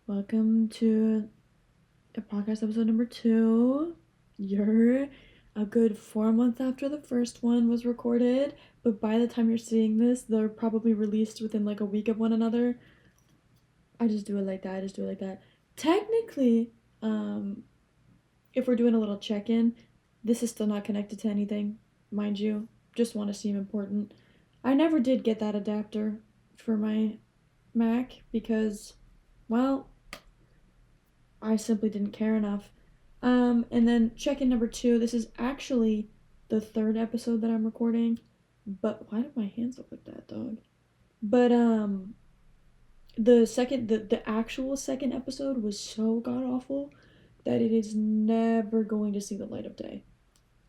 Welcome to a podcast episode number 2. You're a good 4 months after the first one was recorded, but by the time you're seeing this, they're probably released within like a week of one another. I just do it like that. Technically, if we're doing a little check-in, this is still not connected to anything, mind you. Just want to seem important. I never did get that adapter for my Mac because, well, I simply didn't care enough. And then check-in number 2. This is actually the third episode that I'm recording. But why do my hands look like that, dog? But the actual second episode was so god awful that it is never going to see the light of day.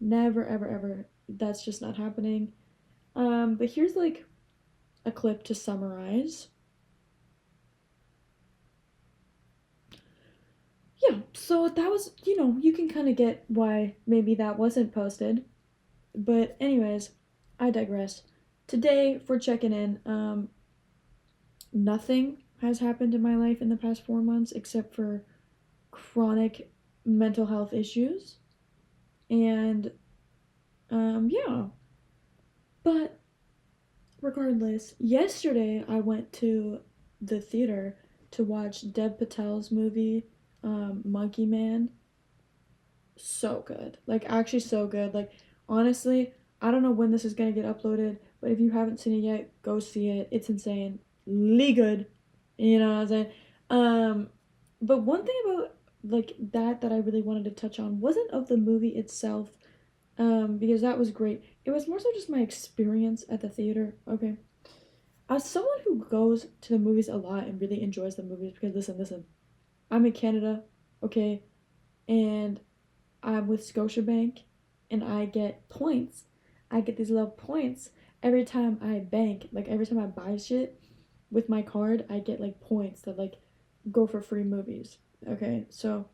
Never, ever, ever. That's just not happening. But here's like a clip to summarize. Yeah, so that was, you can kind of get why maybe that wasn't posted. But anyways, I digress. Today, for checking in, nothing has happened in my life in the past 4 months except for chronic mental health issues. And, yeah. But regardless, yesterday I went to the theater to watch Dev Patel's movie, Monkey Man. So good. Like, actually, so good. Like, honestly, I don't know when this is gonna get uploaded, but if you haven't seen it yet, go see it. It's insane. Lee good. You know what I'm saying? Um, but one thing about like that I really wanted to touch on wasn't of the movie itself, because that was great. It was more so just my experience at the theater. Okay. As someone who goes to the movies a lot and really enjoys the movies, because listen, I'm in Canada, okay, and I'm with Scotiabank and I get points. I get these little points every time I bank. Like every time I buy shit with my card, I get like points that like go for free movies. Okay, so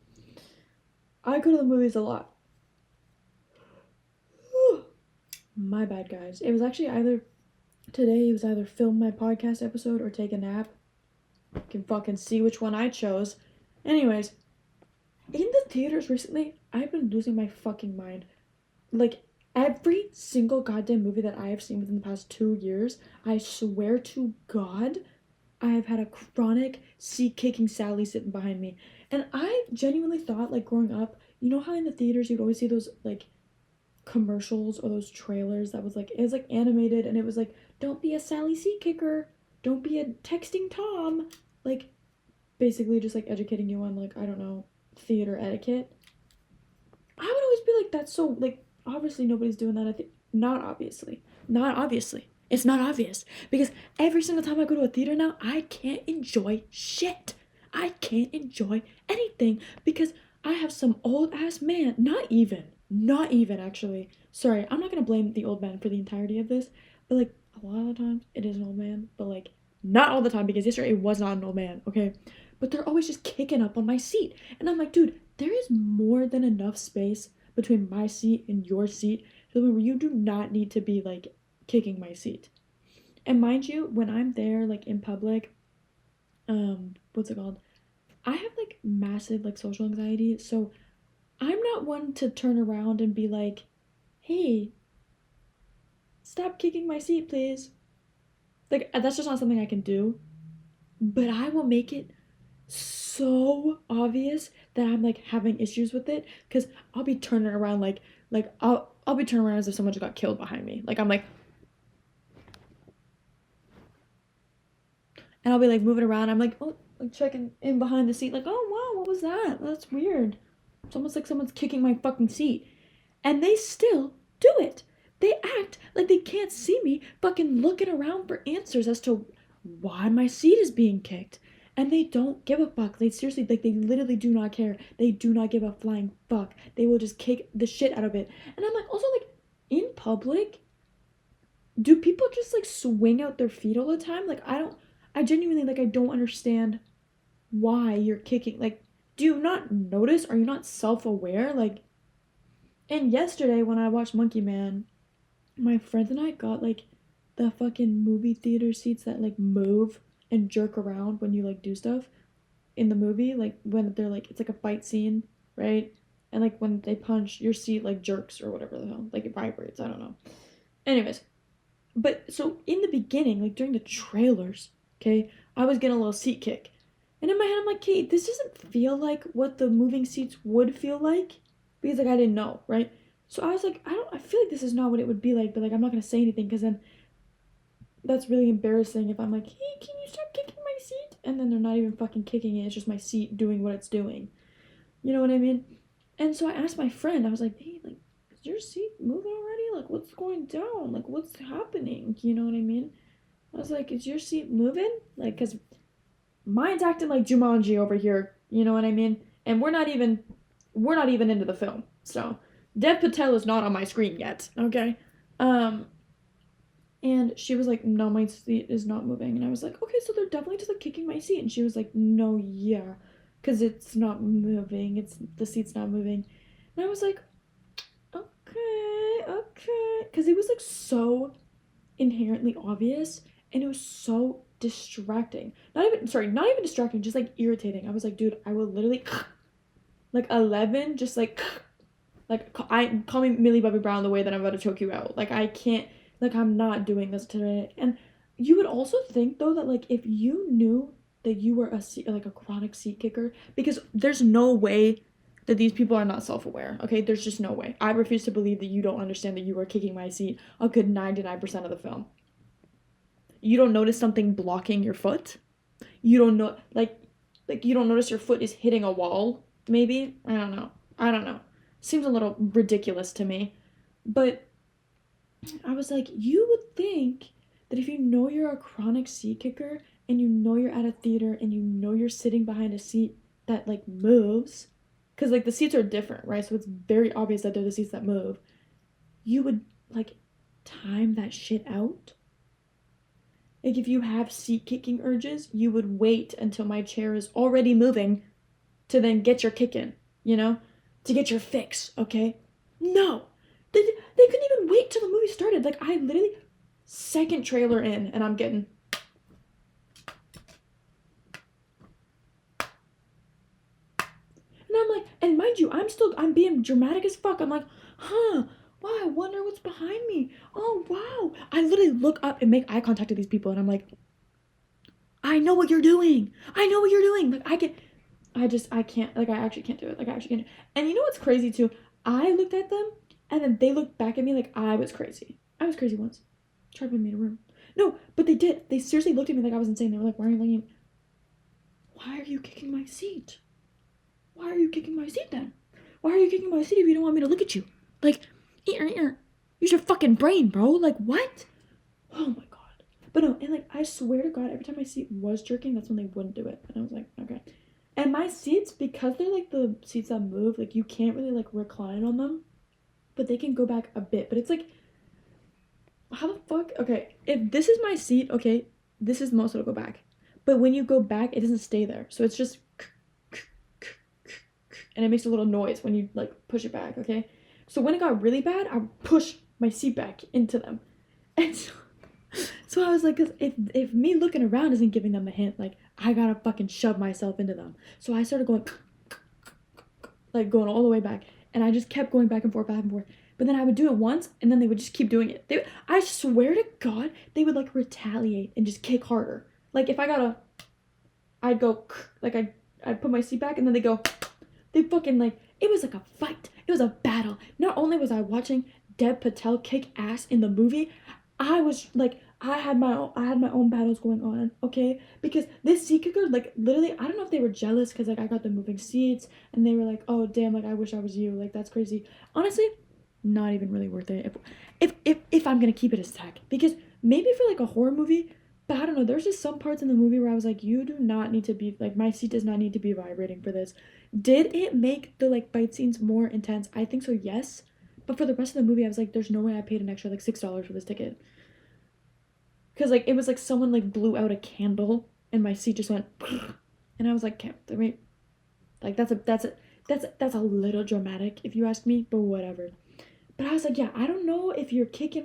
I go to the movies a lot. My bad, guys. It was actually either today, it was either film my podcast episode or take a nap. You can fucking see which one I chose. Anyways, in the theaters recently, I've been losing my fucking mind. Like every single goddamn movie that I have seen within the past 2 years, I swear to God, I have had a chronic seat kicking Sally sitting behind me. And I genuinely thought, like growing up, you know how in the theaters you'd always see those like commercials or those trailers that was like it was like animated and it was like, don't be a Sally seat kicker, don't be a texting Tom, like basically just like educating you on like I don't know theater etiquette. I would always be like, that's so like obviously nobody's doing that. I think not obviously. It's not obvious because every single time I go to a theater now, I can't enjoy shit. I can't enjoy anything because I have some old ass man. Not even actually. Sorry, I'm not gonna blame the old man for the entirety of this, but like a lot of the times it is an old man, but like not all the time because yesterday it was not an old man. Okay, but they're always just kicking up on my seat, and I'm like, dude, there is more than enough space between my seat and your seat to the point where you do not need to be like kicking my seat. And mind you, when I'm there like in public, what's it called? I have like massive like social anxiety, so I'm not one to turn around and be like, "Hey, stop kicking my seat, please." Like that's just not something I can do. But I will make it so obvious that I'm like having issues with it because I'll be turning around like I'll be turning around as if someone just got killed behind me. Like I'm like and I'll be like moving around. I'm like, oh, like checking in behind the seat, like, oh wow, what was that? That's weird. It's almost like someone's kicking my fucking seat. And they still do it. They act like they can't see me fucking looking around for answers as to why my seat is being kicked. And they don't give a fuck. They seriously, like, they literally do not care. They do not give a flying fuck. They will just kick the shit out of it. And I'm like, also, like, in public, do people just, like, swing out their feet all the time? Like, I genuinely, like, I don't understand why you're kicking. Like, do you not notice? Are you not self aware? Like, and yesterday when I watched Monkey Man, my friends and I got like the fucking movie theater seats that like move and jerk around when you like do stuff. in the movie, like when they're like, it's like a fight scene, right? And like when they punch, your seat like jerks or whatever the hell, like it vibrates. I don't know. Anyways, but so in the beginning, like during the trailers, okay, I was getting a little seat kick. And in my head, I'm like, Kate, this doesn't feel like what the moving seats would feel like. Because like I didn't know, right? So I was like, I feel like this is not what it would be like, but like I'm not gonna say anything because then that's really embarrassing if I'm like, hey, can you stop kicking my seat? And then they're not even fucking kicking it, it's just my seat doing what it's doing. You know what I mean? And so I asked my friend, I was like, hey, like, is your seat moving already? Like, what's going down? Like, what's happening? You know what I mean? I was like, is your seat moving? Like, because mine's acting like Jumanji over here. You know what I mean? And we're not even into the film. So, Dev Patel is not on my screen yet. Okay? Um, and she was like, no, my seat is not moving. And I was like, okay, so they're definitely just like kicking my seat. And she was like, no, yeah, because it's not moving. The seat's not moving. And I was like, okay. Because it was like so inherently obvious and it was so distracting. Not even distracting, just like irritating. I was like, dude, I will literally like 11, just like I call me Millie Bobby Brown the way that I'm about to choke you out. Like I can't, like I'm not doing this today. And you would also think though that like if you knew that you were like a chronic seat kicker, because there's no way that these people are not self-aware. Okay, there's just no way. I refuse to believe that you don't understand that you are kicking my seat a good 99% of the film. You don't notice something blocking your foot. You don't know like you don't notice your foot is hitting a wall. Maybe I don't know. Seems a little ridiculous to me, but I was like, you would think that if you know you're a chronic seat kicker and you know you're at a theater and you know you're sitting behind a seat that like moves, because like the seats are different, right? So it's very obvious that they're the seats that move. You would like time that shit out. Like if you have seat kicking urges, you would wait until my chair is already moving to then get your kick in, you know? To get your fix, okay? No. They couldn't even wait till the movie started. Like I literally second trailer in and I'm getting and I'm like, and mind you, I'm being dramatic as fuck. I'm like, huh, wow, I wonder what's behind me. Oh wow. I literally look up and make eye contact with these people and I'm like, I know what you're doing. I know what you're doing. Like I can't, like I actually can't do it. Like I actually can't. And you know what's crazy too? I looked at them and then they looked back at me like I was crazy. I was crazy once. Tried to put me in a room. No, but they did. They seriously looked at me like I was insane. They were like, why are you kicking my seat? Why are you kicking my seat then? Why are you kicking my seat if you don't want me to look at you? Like, use your fucking brain, bro. Like, what? Oh my god. But no, and like, I swear to God, every time my seat was jerking, that's when they wouldn't do it. And I was like, okay. And my seats, because they're like the seats that move, like, you can't really like recline on them, but they can go back a bit. But it's like, how the fuck? Okay, if this is my seat, okay, this is most it'll go back. But when you go back, it doesn't stay there. So it's just and it makes a little noise when you like push it back, okay? So when it got really bad, I pushed my seat back into them. And so I was like, 'cause if me looking around isn't giving them a hint, like I gotta fucking shove myself into them. So I started going like going all the way back. And I just kept going back and forth, back and forth. But then I would do it once, and then they would just keep doing it. I swear to God, they would like retaliate and just kick harder. Like if I'd go like I'd put my seat back, and then they go. They fucking like it was like a fight. It was a battle. Not only was I watching Dev Patel kick ass in the movie, I was like I had my own battles going on, okay? Because this seat kicker, like literally, I don't know if they were jealous because like I got the moving seats and they were like, oh damn, like I wish I was you, like that's crazy. Honestly, not even really worth it. If I'm gonna keep it as tech, because maybe for like a horror movie, but I don't know. There's just some parts in the movie where I was like, you do not need to be like my seat does not need to be vibrating for this. Did it make the like fight scenes more intense? I think so, yes. But for the rest of the movie, I was like, there's no way I paid an extra like $6 for this ticket. Cause like it was like someone like blew out a candle and my seat just went, and I was like, can't wait. Like that's a little dramatic if you ask me, but whatever. But I was like, yeah, I don't know if you're kicking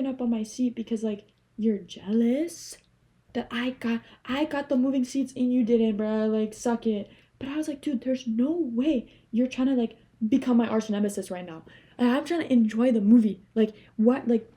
up on my seat because like you're jealous, that I got the moving seats and you didn't, bro. Like, suck it. But I was like, dude, there's no way you're trying to like become my arch nemesis right now. And I'm trying to enjoy the movie. Like, what? Like,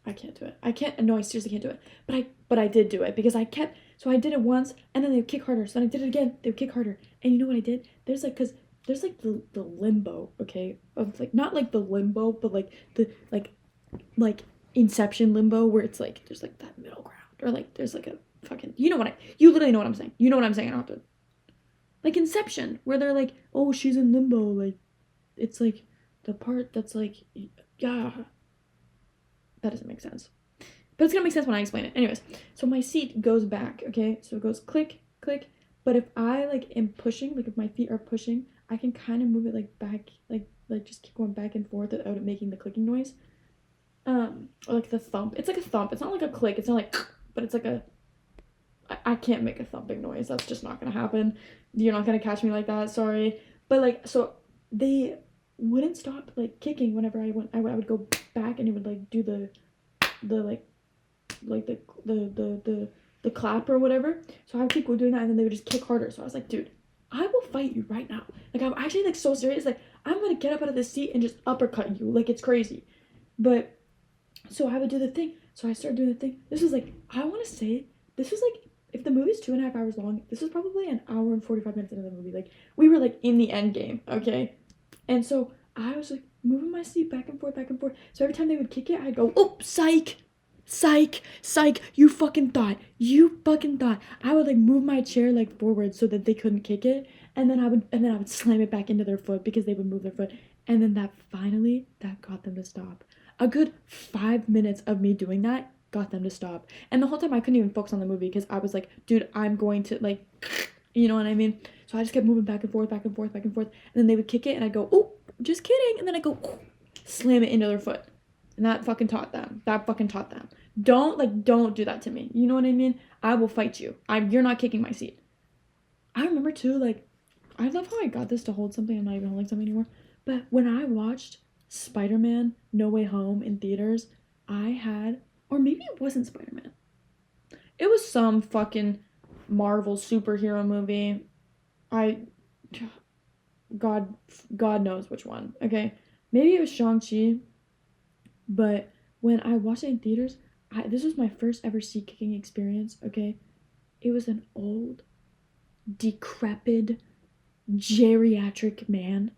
I can't do it. I can't. No, I seriously can't do it. But I did do it because I kept. So I did it once, and then they would kick harder. So then I did it again. They would kick harder. And you know what I did? There's like, cause there's like the limbo, okay, of like not like the limbo, but like the like Inception limbo where it's like there's like that middle ground, or like there's like a fucking you literally know what I'm saying. You know what I'm saying. I don't have to. Like Inception, where they're like, oh, she's in limbo. Like, it's like the part that's like, yeah, that doesn't make sense. But it's gonna make sense when I explain it. Anyways, so my seat goes back, okay? So it goes click, click. But if I like am pushing, like if my feet are pushing, I can kind of move it like back, like just keep going back and forth without it making the clicking noise. Or like the thump. It's like a thump. It's not like a click. It's not like, but it's like a. I can't make a thumping noise. That's just not gonna happen. You're not gonna catch me like that. Sorry. But like, so they wouldn't stop like kicking whenever I went. I would go back and it would like do the like the clap or whatever. So I would keep doing that, and then they would just kick harder. So I was like, dude, I will fight you right now. Like, I'm actually like so serious. Like, I'm gonna get up out of this seat and just uppercut you. Like, it's crazy. But so I would do the thing. So I started doing the thing. This was like, I want to say this was like, if the movie's 2.5 hours long, this was probably an hour and 45 minutes into the movie. Like, we were like in the end game, okay? And so I was like moving my seat back and forth, back and forth. So every time they would kick it, I'd go, oh, psych, psych, psych. You fucking thought. I would like move my chair like forward so that they couldn't kick it, and then I would slam it back into their foot because they would move their foot, and then that got them to stop. A good 5 minutes of me doing that got them to stop. And the whole time I couldn't even focus on the movie because I was like, dude, I'm going to like, you know what I mean? So I just kept moving back and forth, back and forth, back and forth. And then they would kick it and I'd go, oh, just kidding. And then I go, oh, slam it into their foot. And that fucking taught them. Don't do that to me. You know what I mean? I will fight you. You're not kicking my seat. I remember too, like, I love how I got this to hold something. I'm not even holding something anymore. But when I watched Spider-Man No Way Home in theaters, I had, or maybe it wasn't Spider-Man. It was some fucking Marvel superhero movie. God knows which one, okay? Maybe it was Shang-Chi, but when I watched it in theaters, this was my first ever seat kicking experience, okay? It was an old, decrepit, geriatric man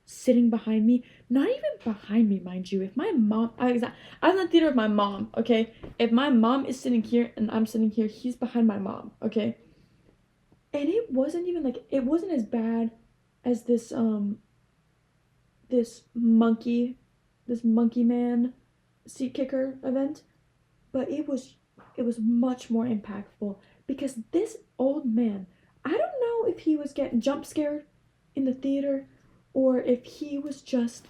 sitting behind me, not even behind me, mind you. If my mom, I was in the theater with my mom, okay? If my mom is sitting here and I'm sitting here, he's behind my mom, okay? And it wasn't as bad as this monkey man seat kicker event, but it was much more impactful because this old man, I don't know if he was getting jump scared in the theater or if he was just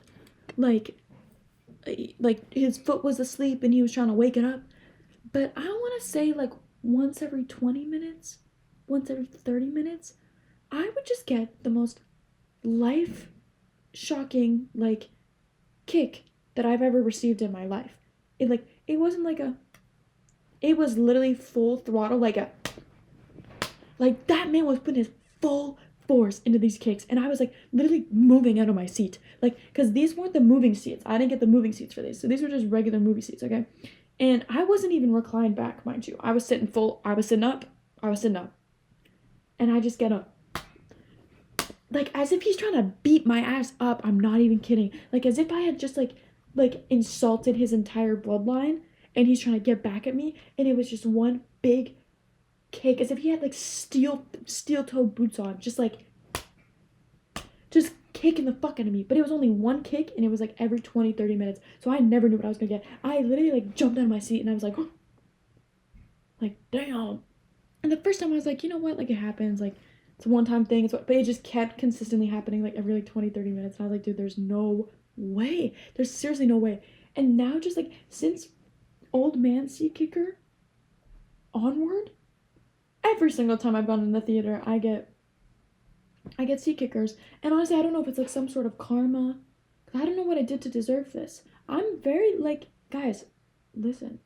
like his foot was asleep and he was trying to wake it up. But I want to say like once every 20 minutes, once every 30 minutes, I would just get the most life shocking like kick that I've ever received in my life. It wasn't like it was literally full throttle, like that man was putting his full force into these kicks, and I was like literally moving out of my seat, like, because these weren't the moving seats. I didn't get the moving seats for these, so these were just regular movie seats, okay? And I wasn't even reclined back, mind you. I was sitting up, and I just get up, like as if he's trying to beat my ass up. I'm not even kidding. Like as if I had just like insulted his entire bloodline, and he's trying to get back at me, and it was just one big kick, as if he had like steel toe boots on, just kicking the fuck out of me. But it was only one kick, and it was like every 20-30 minutes, so I never knew what I was gonna get. I literally like jumped out of my seat and I was like, oh, like damn. And the first time I was like, you know what, like it happens, like it's a one-time thing, but it just kept consistently happening like every like 20-30 minutes, and I was like, dude, there's seriously no way. And now just like since old man seat kicker onward, every single time I've gone in the theater, I get seat kickers. And honestly, I don't know if it's like some sort of karma. I don't know what I did to deserve this. I'm very like, guys, listen.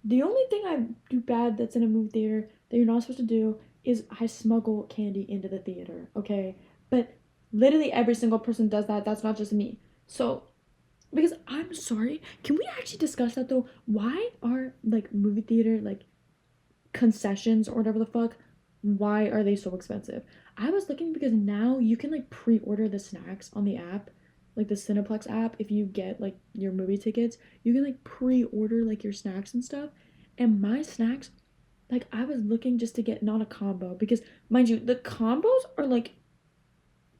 The only thing I do bad that's in a movie theater that you're not supposed to do is I smuggle candy into the theater, okay? But literally every single person does that. That's not just me. So, because I'm sorry, can we actually discuss that though? Why are like movie theater like concessions or whatever the fuck? Why are they so expensive? I was looking because now you can like pre-order the snacks on the app, like the Cineplex app. If you get like your movie tickets, you can like pre-order like your snacks and stuff. And my snacks, like I was looking just to get not a combo because mind you, the combos are like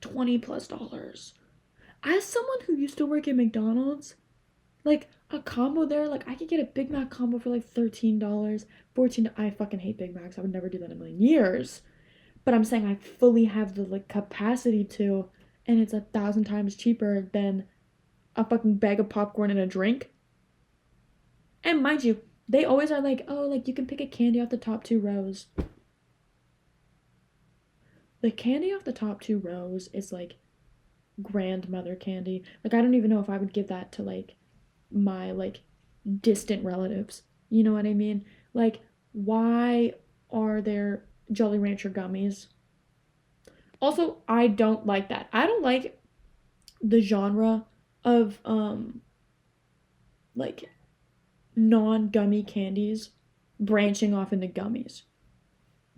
$20 plus. As someone who used to work at McDonald's, like a combo there, like I could get a Big Mac combo for like $13, 14. I fucking hate Big Macs. I would never do that in a million years. But I'm saying I fully have the like capacity to, and it's 1,000 times cheaper than a fucking bag of popcorn and a drink. And mind you, they always are like, oh, like you can pick a candy off the top 2 rows. The candy off the top 2 rows is like grandmother candy. Like I don't even know if I would give that to like my like distant relatives. You know what I mean? Like why are there Jolly Rancher gummies? Also, I don't like that. I don't like the genre of like non-gummy candies branching off into gummies.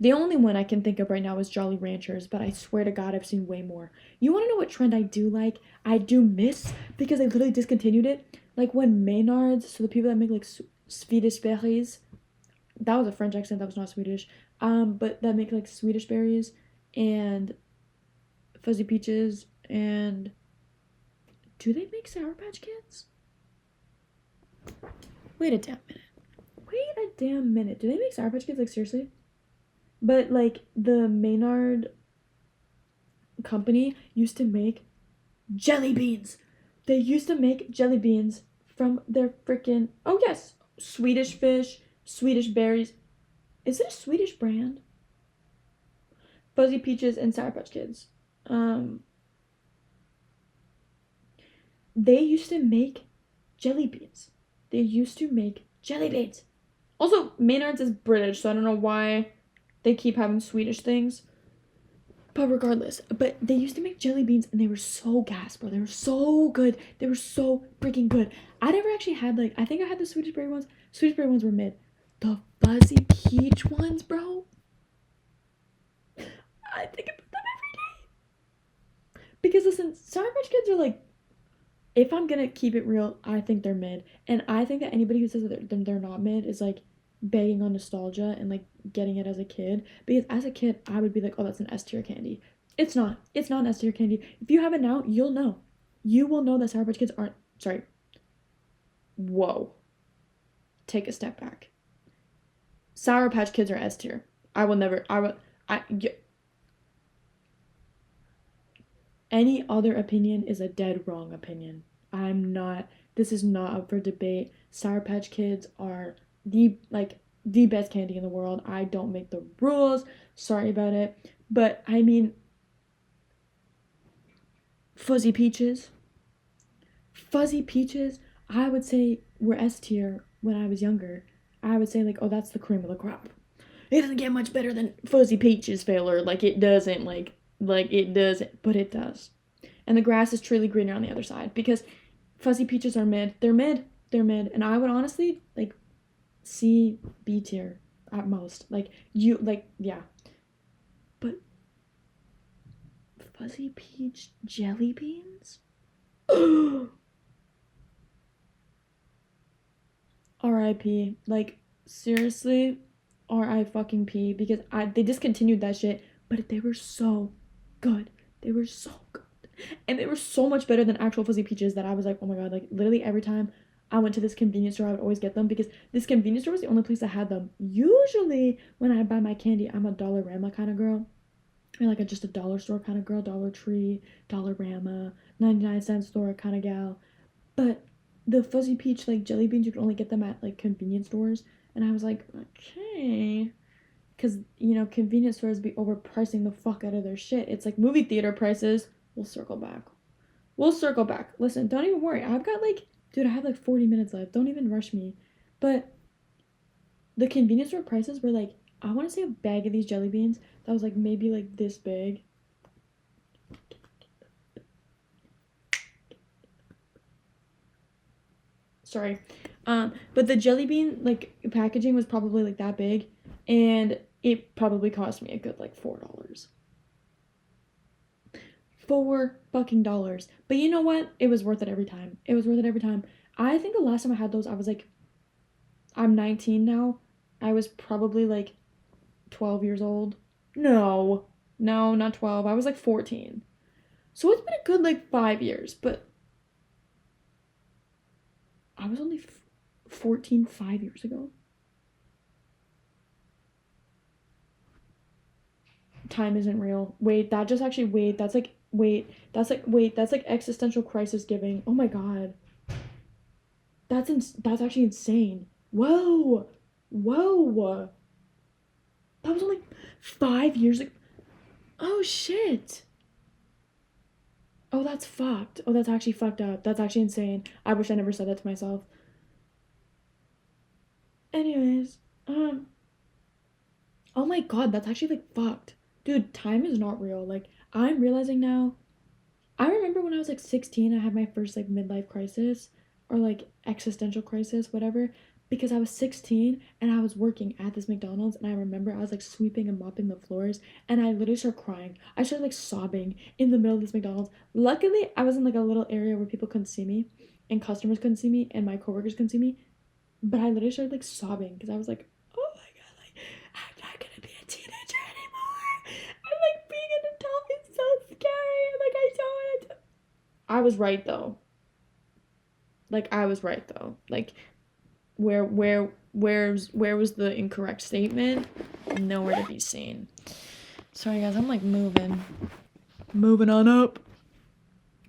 The only one I can think of right now is Jolly Ranchers, but I swear to God, I've seen way more. You want to know what trend I do like? I do miss because they literally discontinued it. Like when Maynards, so the people that make like Swedish berries, that was a French accent, that was not Swedish. But that make like Swedish berries and Fuzzy Peaches and do they make Sour Patch Kids? Wait a damn minute. Wait a damn minute. Do they make Sour Patch Kids? Like seriously? But like the Maynard company used to make jelly beans. They used to make jelly beans from their freaking oh yes, Swedish fish, Swedish berries. Is it a Swedish brand? Fuzzy Peaches and Sour Patch Kids. Um, they used to make jelly beans. They used to make jelly beans. Also, Maynard's is British, so I don't know why they keep having Swedish things. But regardless, but they used to make jelly beans and they were so gas, bro. They were so good. They were so freaking good. I never actually had like I think I had the Swedish berry ones. Swedish berry ones were mid. The fuzzy peach ones, bro. I think about them every day. Because listen, Sour Patch Kids are like if I'm gonna keep it real, I think they're mid. And I think that anybody who says that they're not mid is like begging on nostalgia and like getting it as a kid. Because as a kid, I would be like, oh, that's an S tier candy. It's not. It's not an S tier candy. If you have it now, you'll know. You will know that Sour Patch Kids aren't. Sorry. Whoa. Take a step back. Sour Patch Kids are S tier. I will never. I will. Any other opinion is a dead wrong opinion. I'm not. This is not up for debate. Sour Patch Kids are the best candy in the world. I don't make the rules. Sorry about it. But I mean Fuzzy Peaches. Fuzzy Peaches, I would say were S tier when I was younger. I would say like, oh, that's the cream of the crop. It doesn't get much better than Fuzzy Peaches failer. Like it doesn't like it doesn't, but it does. And the grass is truly greener on the other side because Fuzzy Peaches are mid. They're mid. They're mid. And I would honestly like C B tier at most. Like you like yeah. But Fuzzy Peach jelly beans? R.I.P. Like seriously, R.I. fucking P because they discontinued that shit, but they were so good. They were so good. And they were so much better than actual Fuzzy Peaches that I was like, oh my god, like literally every time I went to this convenience store, I would always get them because this convenience store was the only place that had them. Usually, when I buy my candy, I'm a Dollarama kind of girl. Or like just a dollar store kind of girl, Dollar Tree, Dollarama, 99-cent store kind of gal. But the Fuzzy Peach, like jelly beans, you can only get them at like convenience stores. And I was like, okay. Because, you know, convenience stores be overpricing the fuck out of their shit. It's like movie theater prices. We'll circle back. We'll circle back. Listen, don't even worry. I've got like, dude, I have like 40 minutes left. Don't even rush me. But the convenience store prices were like, I want to say a bag of these jelly beans that was like maybe like this big. Sorry. But the jelly bean like packaging was probably like that big, and it probably cost me a good like $4. $4 fucking. But you know what? It was worth it every time. It was worth it every time. I think the last time I had those, I was like, I'm 19 now. I was probably like 12 years old. No, not 12. I was like 14. So it's been a good like 5 years, but I was only 14 5 years ago. Time isn't real. Wait, that just actually, that's like existential crisis giving. Oh my god. That's actually insane. Whoa. Whoa. That was only 5 years ago. Oh shit. Oh, that's fucked. Oh, that's actually fucked up. That's actually insane. I wish I never said that to myself. Anyways, oh my god, that's actually like fucked. Dude, time is not real. Like, I'm realizing now. I remember when I was like 16, I had my first like midlife crisis or like existential crisis, whatever, because I was 16 and I was working at this McDonald's, and I remember I was like sweeping and mopping the floors, and I literally started crying. I started like sobbing in the middle of this McDonald's. Luckily, I was in like a little area where people couldn't see me and customers couldn't see me and my coworkers couldn't see me, but I literally started like sobbing because I was like, oh my god, like I'm not gonna be a teenager anymore. I'm like being an adult is so scary. Like I don't want to. I was right though. Like I was right though. Like where was the incorrect statement? Nowhere to be seen. Sorry guys, I'm like moving on up.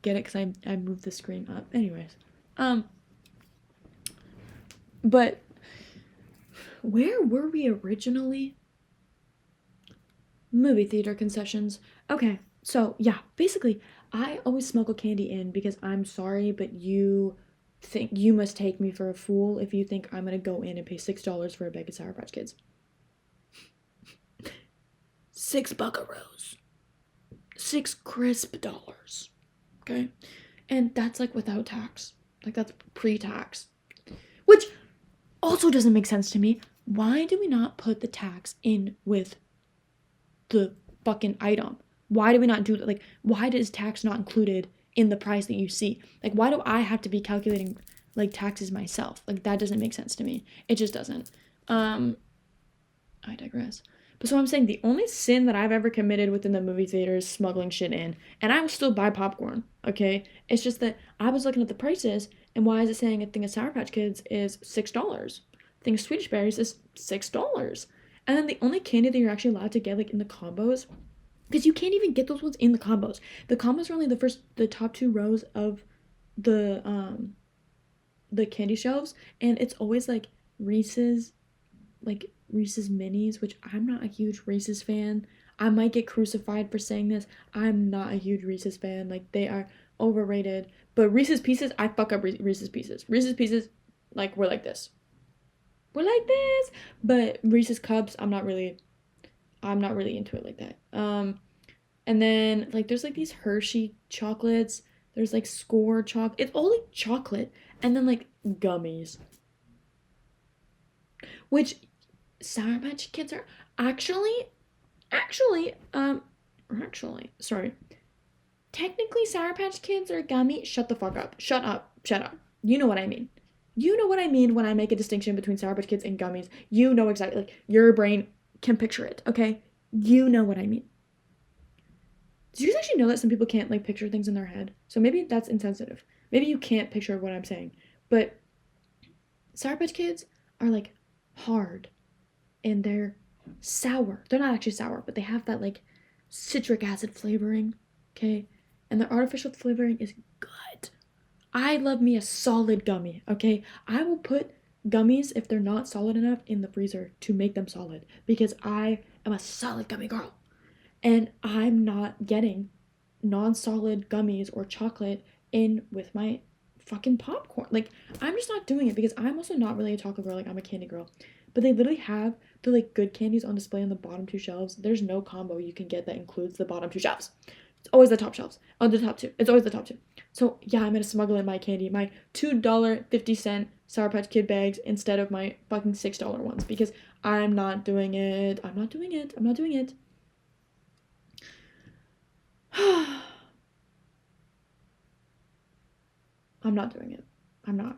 Get it? Because I moved the screen up. Anyways, but where were we originally? Movie theater concessions. Okay, so yeah, basically, I always smuggle candy in because I'm sorry, but you think you must take me for a fool if you think I'm gonna go in and pay $6 for a bag of Sour Patch Kids. 6 buckaroos. 6 crisp dollars. Okay? And that's like without tax. Like that's pre-tax. Which also doesn't make sense to me. Why do we not put the tax in with the fucking item? Why do we not do that? Like, why is tax not included in the price that you see? Like, why do I have to be calculating like taxes myself? Like, that doesn't make sense to me. It just doesn't. I digress. But so I'm saying the only sin that I've ever committed within the movie theater is smuggling shit in. And I will still buy popcorn, okay? It's just that I was looking at the prices, and why is it saying a thing of Sour Patch Kids is $6? A thing of Swedish Berries is $6. And then the only candy that you're actually allowed to get like in the combos, because you can't even get those ones in the combos. The combos are only the top 2 rows of the candy shelves, and it's always like Reese's Minis, which I'm not a huge Reese's fan. I might get crucified for saying this. I'm not a huge Reese's fan. Like, they are overrated. But Reese's Pieces, I fuck up Reese's Pieces. Reese's Pieces, like, we're like this. We're like this. But Reese's Cups, I'm not really into it like that. And then, like, there's, like, these Hershey chocolates. There's, like, Score chocolate. It's all, like, chocolate. And then, like, gummies. Which Sour Patch Kids are actually, sorry. Technically, Sour Patch Kids are gummy. Shut the fuck up. Shut up. You know what I mean. You know what I mean when I make a distinction between Sour Patch Kids and gummies. You know exactly. Like, your brain can picture it, okay? You know what I mean. Did you guys actually know that some people can't, like, picture things in their head? So maybe that's insensitive. Maybe you can't picture what I'm saying. But Sour Patch Kids are, like, hard. And they're sour. They're not actually sour, but they have that, like, citric acid flavoring, okay? And the artificial flavoring is good. I love me a solid gummy, okay? I will put gummies, if they're not solid enough, in the freezer to make them solid, because I am a solid gummy girl. And I'm not getting non-solid gummies or chocolate in with my fucking popcorn. Like, I'm just not doing it because I'm also not really a chocolate girl. Like, I'm a candy girl. but they literally have the like good candies on display on the bottom two shelves. There's no combo you can get that includes the bottom two shelves. It's always the top shelves. Oh, the top two. It's always the top two. So yeah, I'm gonna smuggle in my candy, my $2.50 Sour Patch Kid bags instead of my fucking $6 ones because I'm not doing it. I'm not doing it. I'm not doing it. I'm not doing it. I'm not.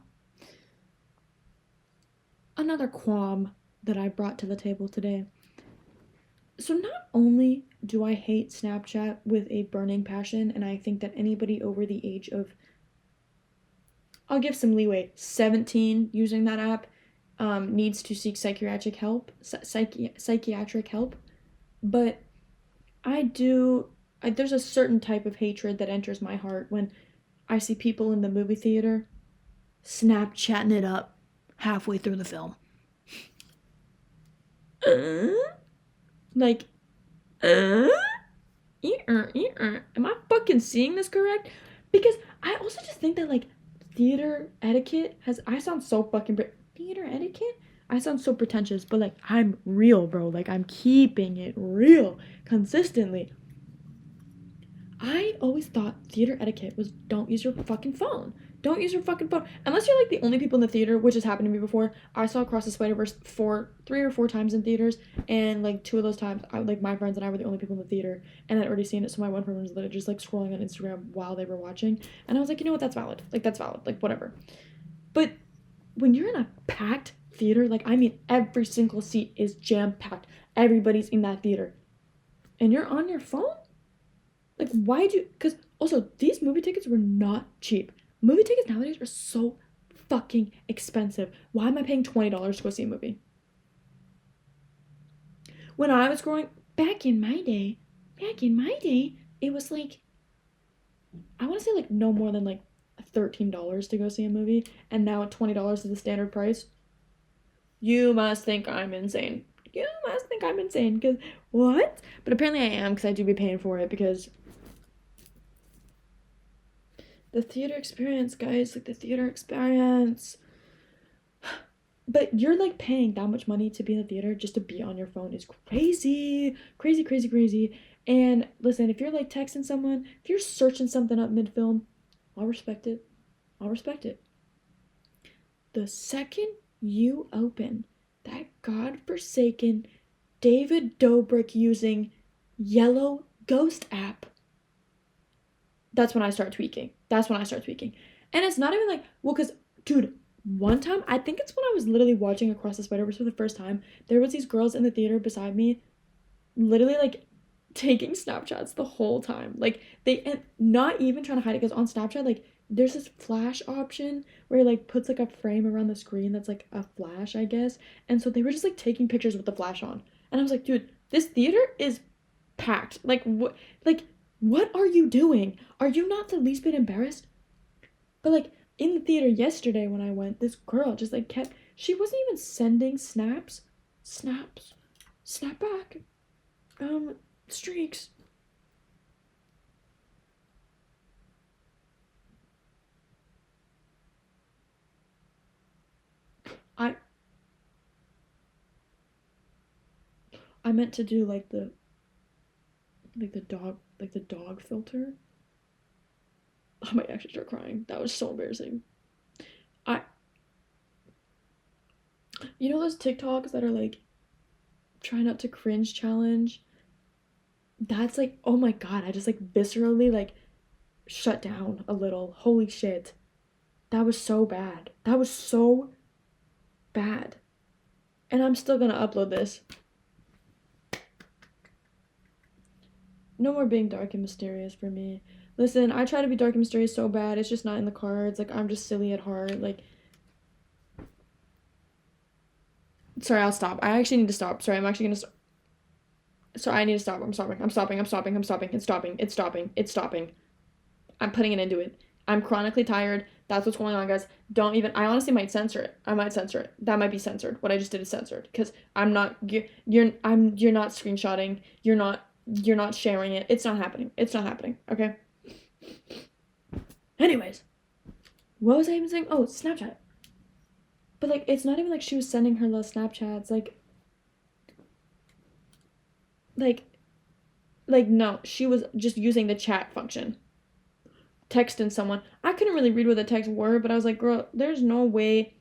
Another qualm that I brought to the table today. So not only do I hate Snapchat with a burning passion, and I think that anybody over the age of, I'll give some leeway, 17 using that app needs to seek psychiatric help, psychiatric help, but there's a certain type of hatred that enters my heart when I see people in the movie theater Snapchatting it up halfway through the film. Like, am I fucking seeing this correct? Because I also just think that, like, theater etiquette I sound so fucking, theater etiquette? I sound so pretentious, but, like, I'm real, bro. Like, I'm keeping it real consistently. I always thought theater etiquette was don't use your fucking phone. Don't use your fucking phone. Unless you're like the only people in the theater, which has happened to me before. I saw Across the Spider-Verse 3 or 4 times in theaters, and like 2 of those times, my friends and I were the only people in the theater, and I'd already seen it. So my one friend was literally just like scrolling on Instagram while they were watching, and I was like, you know what, that's valid. Like that's valid. Like whatever. But when you're in a packed theater, like I mean, every single seat is jam packed. Everybody's in that theater, and you're on your phone. Like, why do you... Because, also, these movie tickets were not cheap. Movie tickets nowadays are so fucking expensive. Why am I paying $20 to go see a movie? When I was growing... Back in my day, it was like... I want to say, like, no more than, like, $13 to go see a movie. And now $20 is the standard price. You must think I'm insane. Because, what? But apparently I am, because I do be paying for it, because... The theater experience, guys, like the theater experience. But you're like paying that much money to be in the theater just to be on your phone is crazy. Crazy, crazy, crazy. And listen, if you're like texting someone, if you're searching something up mid-film, I'll respect it. I'll respect it. The second you open that godforsaken David Dobrik using yellow ghost app, that's when I start tweaking. And it's not even like, well, because, dude, one time, I think it's when I was literally watching Across the Spider-Verse for the first time, there was these girls in the theater beside me, literally, like, taking Snapchats the whole time. Like, and not even trying to hide it, because on Snapchat, like, there's this flash option where it, like, puts, like, a frame around the screen that's, like, a flash, I guess. And so they were just, like, taking pictures with the flash on. And I was like, dude, this theater is packed. Like, what are you doing? Are you not the least bit embarrassed? But, like, in the theater yesterday when I went, this girl just, like, she wasn't even sending snaps. Snap back. Streaks. I meant to do, like, the dog filter. I might actually start crying. That was so embarrassing. You know those TikToks that are like try not to cringe challenge? That's like, oh my god, I just like viscerally like shut down a little. Holy shit. That was so bad. And I'm still gonna upload this. No more being dark and mysterious for me. Listen, I try to be dark and mysterious so bad. It's just not in the cards. Like, I'm just silly at heart. Like, sorry, I'll stop. I actually need to stop. Sorry, I'm actually gonna stop. Sorry, I need to stop. I'm stopping. It's stopping. I'm putting an end to it. I'm chronically tired. That's what's going on, guys. Don't even... I honestly might censor it. That might be censored. What I just did is censored. Because I'm not... You're not screenshotting. You're not sharing it. It's not happening. Okay? Anyways. What was I even saying? Oh, Snapchat. But, like, it's not even like she was sending her little Snapchats. Like, no, she was just using the chat function. Texting someone. I couldn't really read what the texts were, but I was like, girl, there's no way.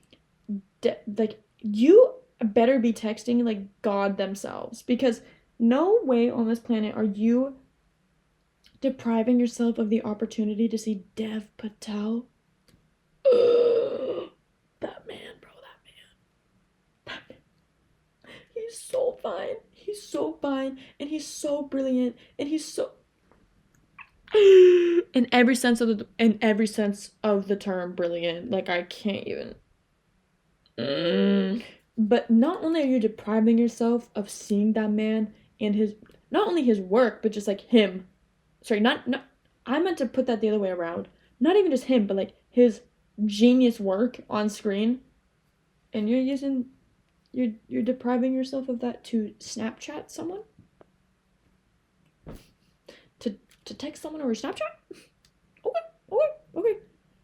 Like, you better be texting, like, God themselves. Because no way on this planet are you depriving yourself of the opportunity to see Dev Patel. That man, bro, that man. He's so fine. He's so fine. And he's so brilliant. And he's so in every sense of the term brilliant. Like, I can't even. But not only are you depriving yourself of seeing that man and his not only his work, but just like him. Sorry, not I meant to put that the other way around. Not even just him, but like his genius work on screen. And you're depriving yourself of that to Snapchat someone? To text someone over Snapchat? Okay.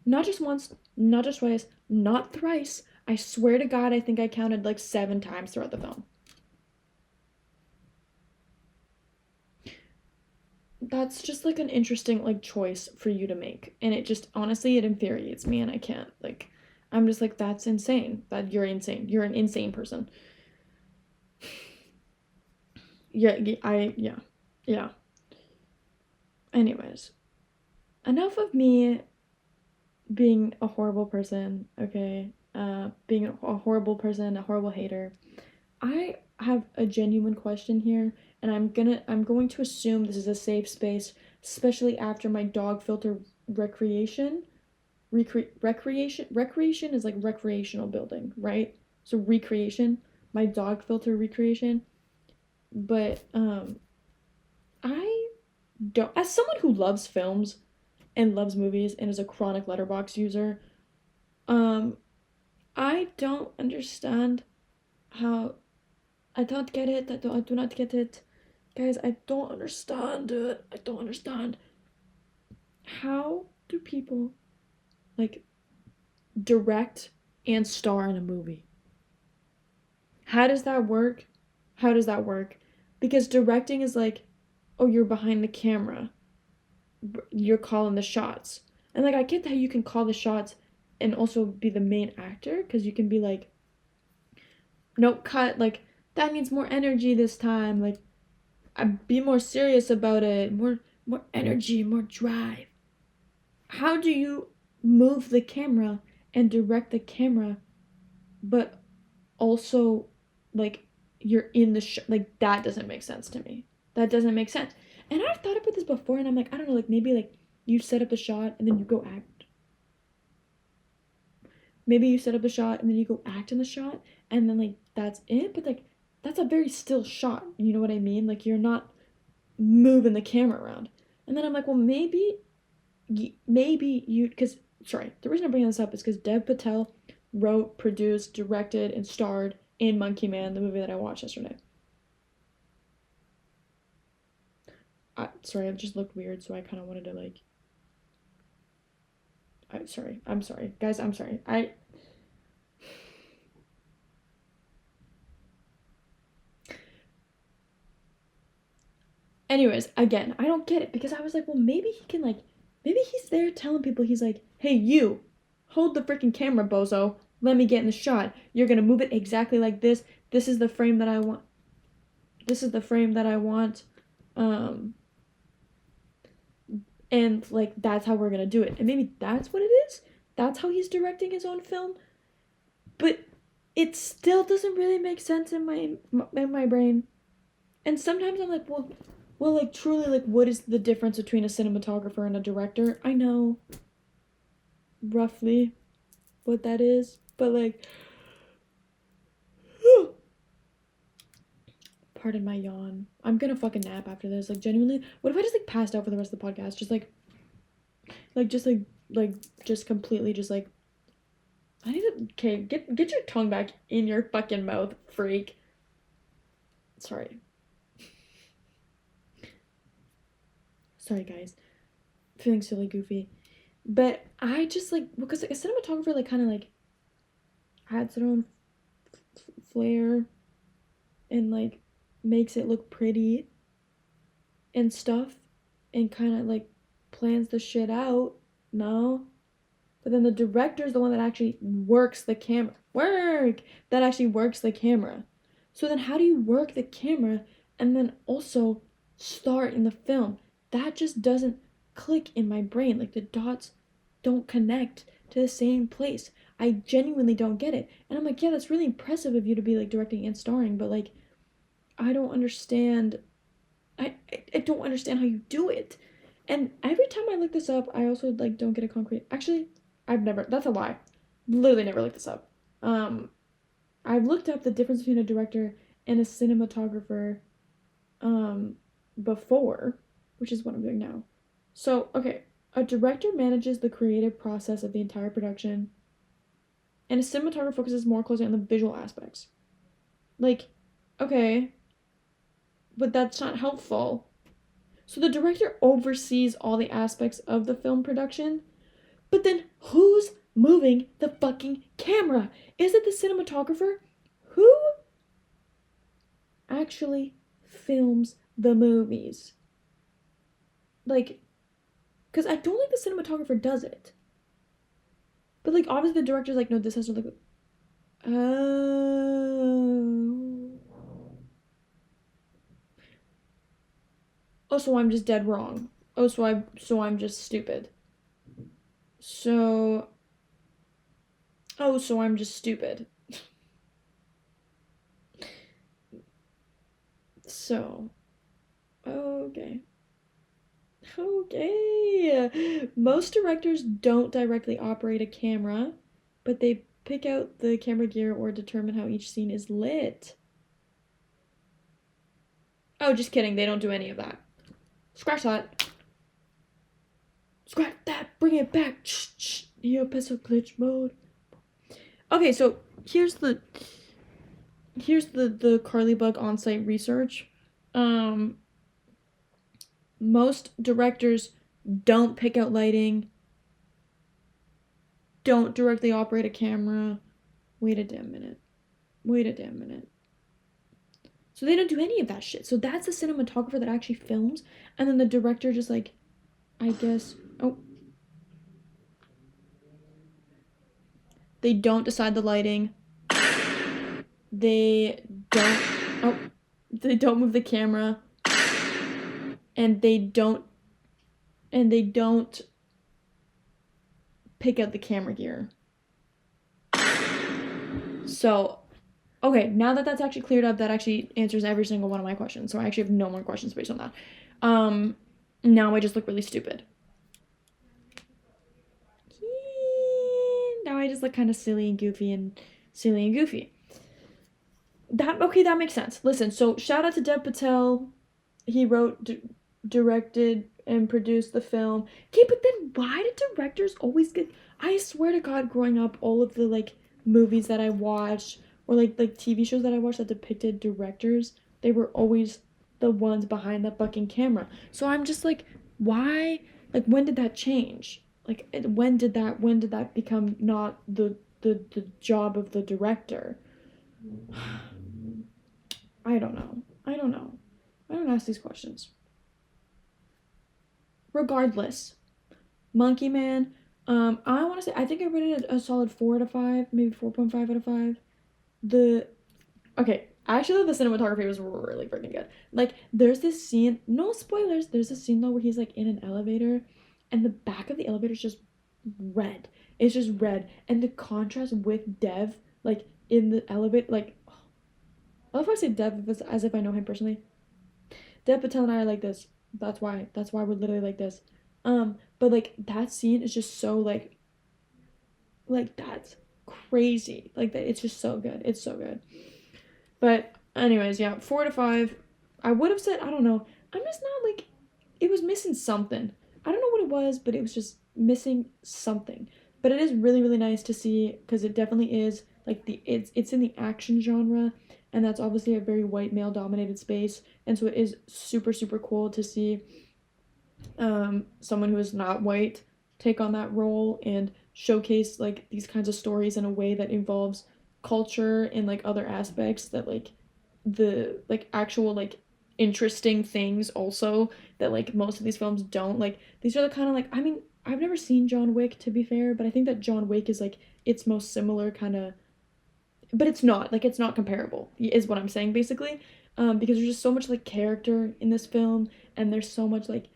Not just once, not just twice, not thrice. I swear to God, I think I counted like 7 times throughout the film. That's just like an interesting like choice for you to make. And it just honestly it infuriates me and I can't like I'm just like that's insane. That you're insane. You're an insane person. Yeah. Anyways, enough of me being a horrible person, okay? Being a horrible person, a horrible hater. I have a genuine question here, and I'm going to assume this is a safe space, especially after my dog filter recreation. Recreation is like recreational building, right? So recreation, my dog filter recreation. But I don't as someone who loves films and loves movies and is a chronic letterbox user, um I don't understand how I don't get it. I do not get it. Guys, I don't understand it. I don't understand. How do people like direct and star in a movie? How does that work? How does that work? Because directing is like, oh, you're behind the camera. You're calling the shots. And like I get that you can call the shots and also be the main actor because you can be like, no, cut, like that needs more energy this time. Like I'd be more serious about it, more energy, more drive. How do you move the camera and direct the camera, but also like you're in the like that doesn't make sense to me. That doesn't make sense. And I've thought about this before, and I'm like, I don't know, like maybe like you set up the shot and then you go act. Maybe you set up the shot and then you go act in the shot, and then like that's it. But like that's a very still shot. You know what I mean? Like you're not moving the camera around. And then I'm like, well, maybe you, because, sorry, the reason I'm bringing this up is because Dev Patel wrote, produced, directed, and starred in Monkey Man, the movie that I watched yesterday. Sorry, I just looked weird, so I kind of wanted to, like, I'm sorry. Guys, I'm sorry. Anyways, again, I don't get it because I was like, well, maybe he can, like, maybe he's there telling people, he's like, hey, you, hold the freaking camera, bozo. Let me get in the shot. You're gonna move it exactly like this. This is the frame that I want. This is the frame that I want. Um, and, like, that's how we're gonna do it. And maybe that's what it is. That's how he's directing his own film. But it still doesn't really make sense in my brain. And sometimes I'm like, well, like truly, like, what is the difference between a cinematographer and a director? I know roughly what that is, but like, pardon my yawn. I'm gonna fucking nap after this. Like, genuinely, what if I just like passed out for the rest of the podcast? Just just completely, just like, I need to. Okay, get your tongue back in your fucking mouth, freak. Sorry. Sorry, guys. Feeling silly goofy. But I just like because like a cinematographer like kind of like adds their own flair and like makes it look pretty and stuff and kind of like plans the shit out. No. But then the director's the one that actually works the camera. That actually works the camera. So then how do you work the camera and then also star in the film? That just doesn't click in my brain. Like the dots don't connect to the same place. I genuinely don't get it. And I'm like, yeah, that's really impressive of you to be like directing and starring, but like I don't understand. I don't understand how you do it. And every time I look this up, I also like don't get a concrete. Actually, I've never. That's a lie. Literally never looked this up. I've looked up the difference between a director and a cinematographer before, which is what I'm doing now. So, okay, a director manages the creative process of the entire production, and a cinematographer focuses more closely on the visual aspects. Like, okay, but that's not helpful. So the director oversees all the aspects of the film production, but then who's moving the fucking camera? Is it the cinematographer? Who actually films the movies? Like, because I don't think the cinematographer does it. But, like, obviously the director's like, no, this has to look. Oh. Oh, so I'm just dead wrong. Oh, so I'm just stupid. So. Oh, so I'm just stupid. So. Okay. Okay. Most directors don't directly operate a camera, but they pick out the camera gear or determine how each scene is lit. Oh, just kidding. They don't do any of that. Scratch that. Scratch that. Bring it back. Neopesco glitch mode. Okay, so here's the Carly Bug on-site research. Most directors don't pick out lighting, don't directly operate a camera. Wait a damn minute. So they don't do any of that shit. So that's the cinematographer that actually films, and then the director just like, I guess, they don't decide the lighting. They don't move the camera, and they don't pick out the camera gear. So, okay, now that that's actually cleared up, that actually answers every single one of my questions. So I actually have no more questions based on that. Now I just look really stupid. Now I just look kind of silly and goofy. That makes sense. Listen, so shout out to Dev Patel. He wrote, directed, and produced the film. Okay, but then why did directors always get? I swear to God, growing up, all of the like movies that I watched or like TV shows that I watched that depicted directors, they were always the ones behind the fucking camera. So I'm just like, why? Like, when did that change? Like, when did that become not the job of the director? I don't know. I don't ask these questions. Regardless, Monkey Man. I want to say I think I rated it a solid 4 out of 5, maybe 4.5 out of 5. Actually the cinematography was really freaking good. Like there's this scene, no spoilers. There's a scene though where he's like in an elevator, and the back of the elevator is just red. It's just red, and the contrast with Dev like in the elevator, like I love how I say Dev as if I know him personally. Dev Patel and I are like this. That's why we're literally like this. But like that scene is just so like that's crazy. Like that, it's just so good. It's so good. But anyways, yeah, 4 to 5. I would have said I don't know. I'm just not like it was missing something. I don't know what it was, but it was just missing something. But it is really really nice to see because it definitely is like it's in the action genre, and that's obviously a very white male dominated space, and so it is super super cool to see someone who is not white take on that role and showcase like these kinds of stories in a way that involves culture and like other aspects that like the like actual like interesting things also that like most of these films don't. Like these are the kind of like, I mean, I've never seen John Wick to be fair, but I think that John Wick is like its most similar kind of, but it's not like it's not comparable is what I'm saying basically. Because there's just so much like character in this film, and there's so much like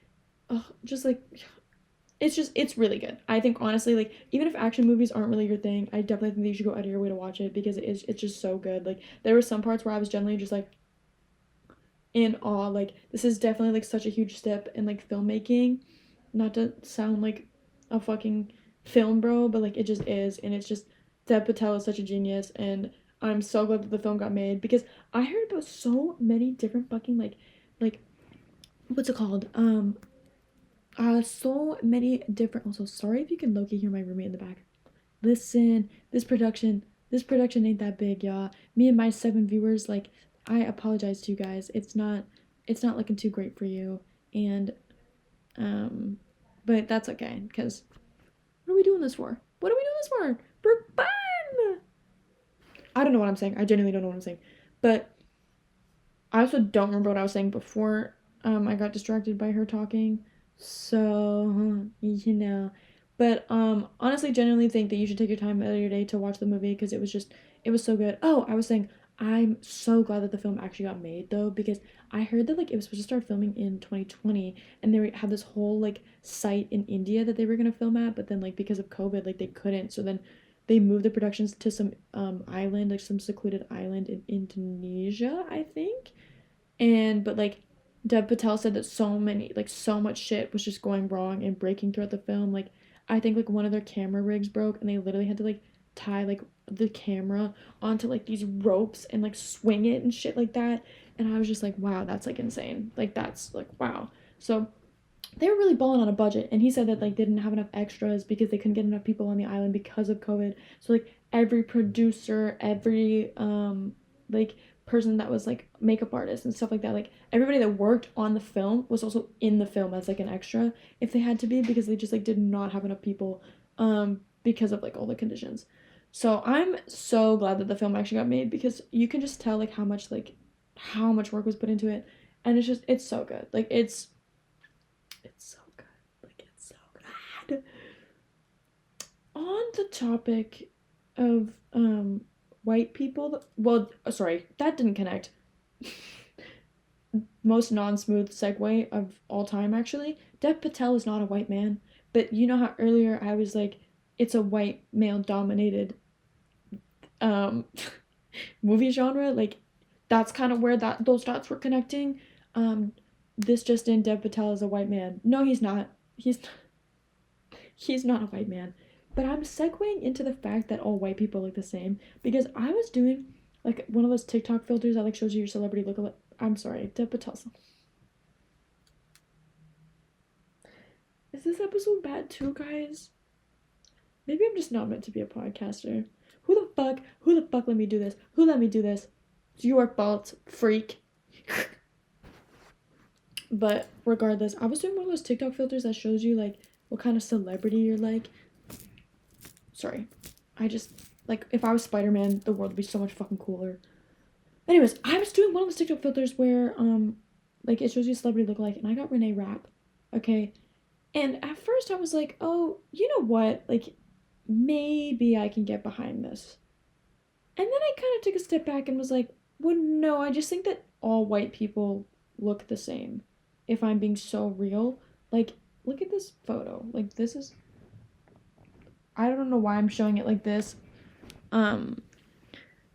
just like it's really good. I think honestly, like even if action movies aren't really your thing, I definitely think that you should go out of your way to watch it because it's just so good. Like there were some parts where I was generally just like in awe. Like this is definitely like such a huge step in like filmmaking. Not to sound like a fucking film bro, but like it just is, and it's just Dev Patel is such a genius, and I'm so glad that the film got made because I heard about so many different fucking like what's it called so many different. Also, sorry if you can low-key hear my roommate in the back. Listen, this production ain't that big, y'all. Me and my 7 viewers, like, I apologize to you guys. It's not looking too great for you, and um, but that's okay, cause what are we doing this for? What are we doing this for? For fun. I don't know what I'm saying. I genuinely don't know what I'm saying, but I also don't remember what I was saying before. I got distracted by her talking. So, But honestly, genuinely think that you should take your time out of your day to watch the movie because it was so good. Oh, I was saying I'm so glad that the film actually got made though because I heard that like it was supposed to start filming in 2020 and they had this whole like site in India that they were gonna film at, but then like because of COVID, like they couldn't. So then they moved the productions to some island, like some secluded island in Indonesia, I think. And but like Dev Patel said that so much shit was just going wrong and breaking throughout the film. Like I think like one of their camera rigs broke and they literally had to like tie like the camera onto like these ropes and like swing it and shit like that. And I was just like, wow, that's like insane. Like that's like wow. So they were really balling on a budget, and he said that like they didn't have enough extras because they couldn't get enough people on the island because of COVID. So like every producer, every like person that was like makeup artist and stuff like that, like everybody that worked on the film was also in the film as like an extra if they had to be because they just like did not have enough people because of like all the conditions. So I'm so glad that the film actually got made because you can just tell like how much work was put into it, and it's so good. Like it's so good. Like it's so good. On the topic of white people, well, sorry, that didn't connect. Most non-smooth segue of all time actually. Dev Patel is not a white man, but you know how earlier I was like it's a white male dominated um movie genre, like that's kind of where that those dots were connecting. Um this just in, Dev Patel is a white man. No, he's not. He's not a white man. But I'm segueing into the fact that all white people look the same because I was doing like one of those TikTok filters that like shows you your celebrity look. I'm sorry, Dev Patel. Is this episode bad too, guys? Maybe I'm just not meant to be a podcaster. Who the fuck let me do this? Who let me do this? It's your fault, freak. But regardless, I was doing one of those TikTok filters that shows you like what kind of celebrity you're like. Sorry. I just like if I was Spider-Man, the world would be so much fucking cooler. Anyways, I was doing one of those TikTok filters where like it shows you a celebrity look like, and I got Renee Rapp. Okay. And at first I was like, oh, you know what? Like maybe I can get behind this. And then I kind of took a step back and was like, well, no, I just think that all white people look the same. If I'm being so real. Like, look at this photo. Like, this is. I don't know why I'm showing it like this. Um,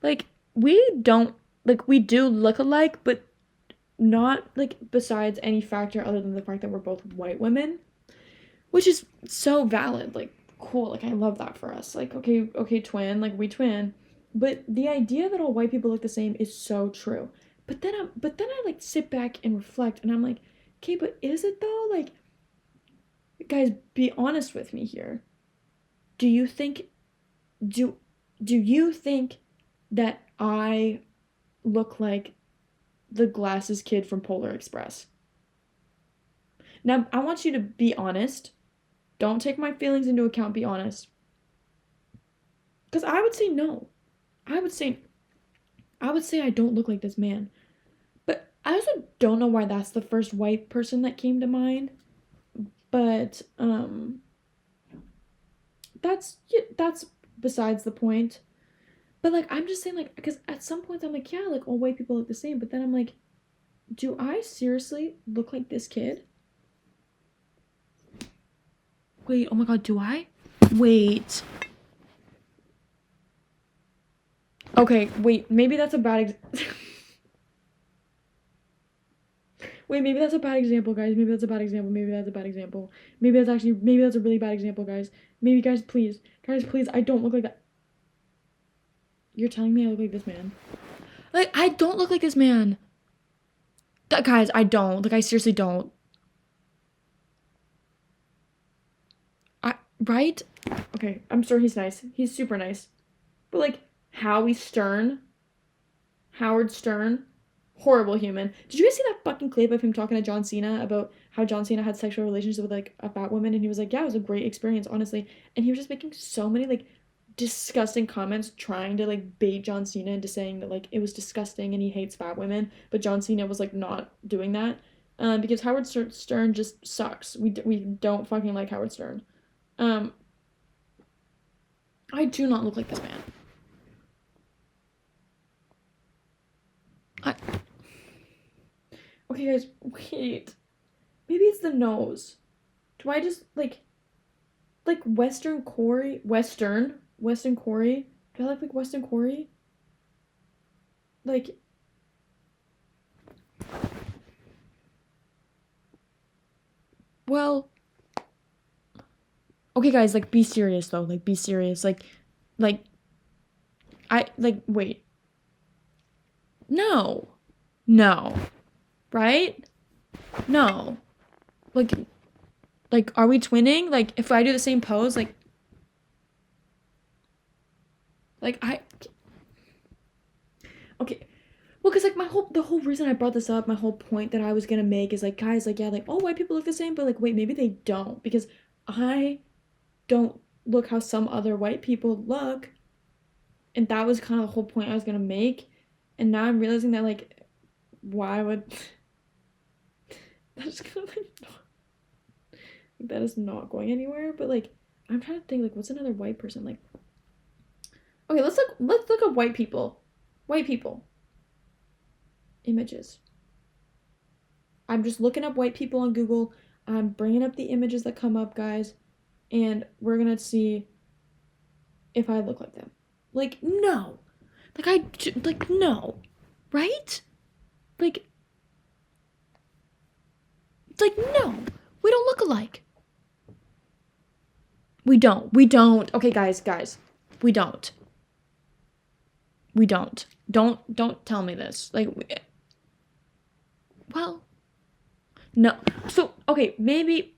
like, we don't. Like, we do look alike, but not, like, besides any factor other than the fact that we're both white women. Which is so valid. Like, cool. Like, I love that for us. Like, okay, twin. Like, we twin. But the idea that all white people look the same is so true. But then I like sit back and reflect and I'm like, okay, but is it though? Like, guys, be honest with me here. Do you think do do you think that I look like the glasses kid from Polar Express? Now, I want you to be honest. Don't take my feelings into account, be honest. Cuz I would say no. I would say I don't look like this man. But I also don't know why that's the first white person that came to mind. But that's besides the point. But like I'm just saying like because at some point I'm like yeah like all white people look the same, but then I'm like do I seriously look like this kid? Wait, oh my god, do I? Wait. Okay, wait, maybe that's a bad wait, maybe that's a bad example, guys. Maybe that's a bad example. Maybe that's a bad example. Maybe that's a really bad example, guys. Maybe guys, please. Guys, please, I don't look like that. You're telling me I look like this man? Like, I don't look like this man. Guys, I don't. Like, I seriously don't. Right? Okay, I'm sure he's nice. He's super nice. But, like, Howard Stern, horrible human. Did you guys see that fucking clip of him talking to John Cena about how John Cena had sexual relations with, like, a fat woman? And he was like, yeah, it was a great experience, honestly. And he was just making so many, like, disgusting comments trying to like bait John Cena into saying that like it was disgusting and he hates fat women, but John Cena was like not doing that because Howard Stern just sucks. We don't fucking like Howard Stern. I do not look like this man. Okay guys, wait. Maybe it's the nose. Do I just like Western Corey? Western Corey? Do I look like Western Corey? Like well okay guys, like be serious though. Like be serious. Like I like wait. No. No. Right? No. Like are we twinning? Like if I do the same pose, like I okay. Well, cause like the whole reason I brought this up, my whole point that I was gonna make is like, guys, like yeah, like all white people look the same, but like wait, maybe they don't because I don't look how some other white people look, and that was kind of the whole point I was gonna make, and now I'm realizing that like, why would that's gonna that is not going anywhere. But like, I'm trying to think like, what's another white person like? Okay, let's look up white people, white people images. I'm just looking up white people on Google. I'm bringing up the images that come up, guys, and we're gonna see if I look like them. Like, no. Like, no. Right? Like, no. We don't look alike. We don't. Okay, guys. We don't. Don't tell me this. Like, well, no. So, okay, maybe,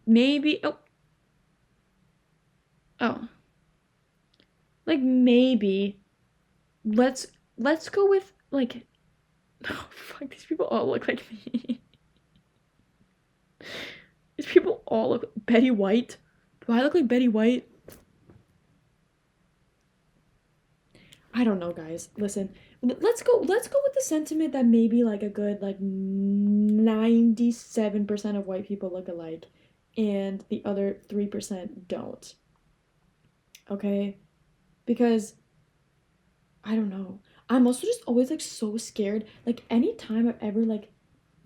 oh. Like, maybe, let's go with, like, oh, fuck, these people all look like me. These people all look, Betty White? Do I look like Betty White? I don't know, guys. Listen, let's go with the sentiment that maybe like a good like 97% of white people look alike and the other 3% don't. Okay? Because I don't know. I'm also just always like so scared. Like anytime I've ever like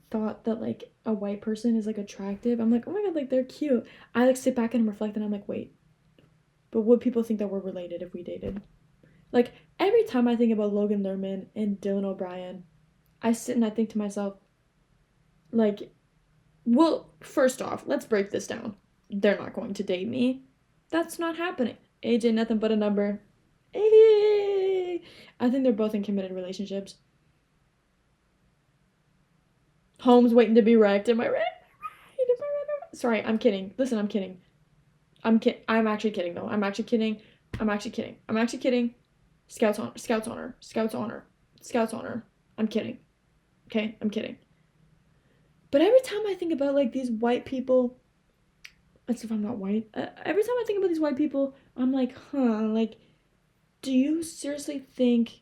thought that like a white person is like attractive, I'm like, "Oh my god, like they're cute." I like sit back and reflect and I'm like, "Wait. But would people think that we're related if we dated?" Like every time I think about Logan Lerman and Dylan O'Brien, I sit and I think to myself, like, well, first off, let's break this down. They're not going to date me. That's not happening. AJ, nothing but a number. Hey! I think they're both in committed relationships. Home's waiting to be wrecked. Am I right? Sorry, I'm kidding. Listen, I'm kidding. I'm actually kidding though. I'm actually kidding. Scouts honor. I'm kidding. Okay, I'm kidding. But every time I think about like these white people, as if I'm not white, every time I think about these white people, I'm like, huh, like, do you seriously think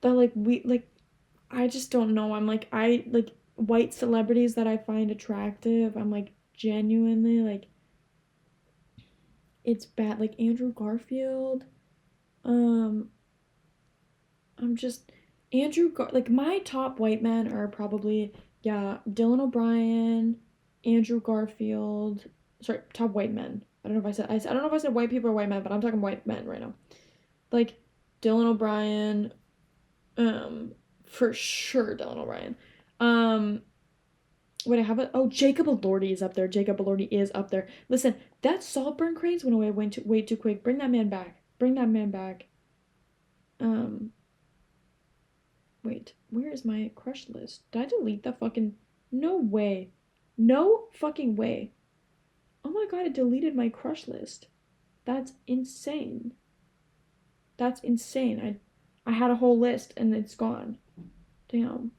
that like I just don't know. I'm like I like white celebrities that I find attractive. I'm like genuinely like it's bad. Like Andrew Garfield. Um, I'm just like my top white men are probably yeah Dylan O'Brien, Andrew Garfield. Sorry, top white men. I don't know if I don't know if I said white people or white men, but I'm talking white men right now. Like Dylan O'Brien, for sure Dylan O'Brien. Um, wait, I have it. Oh, Jacob Elordi is up there. Jacob Elordi is up there. Listen, that Saltburn craze went away way too quick. Bring that man back. Bring that man back. Um, Wait, where is my crush list? Did I delete that fucking? No way. No fucking way. Oh my god, I deleted my crush list. That's insane. That's insane. I had a whole list and it's gone. Damn.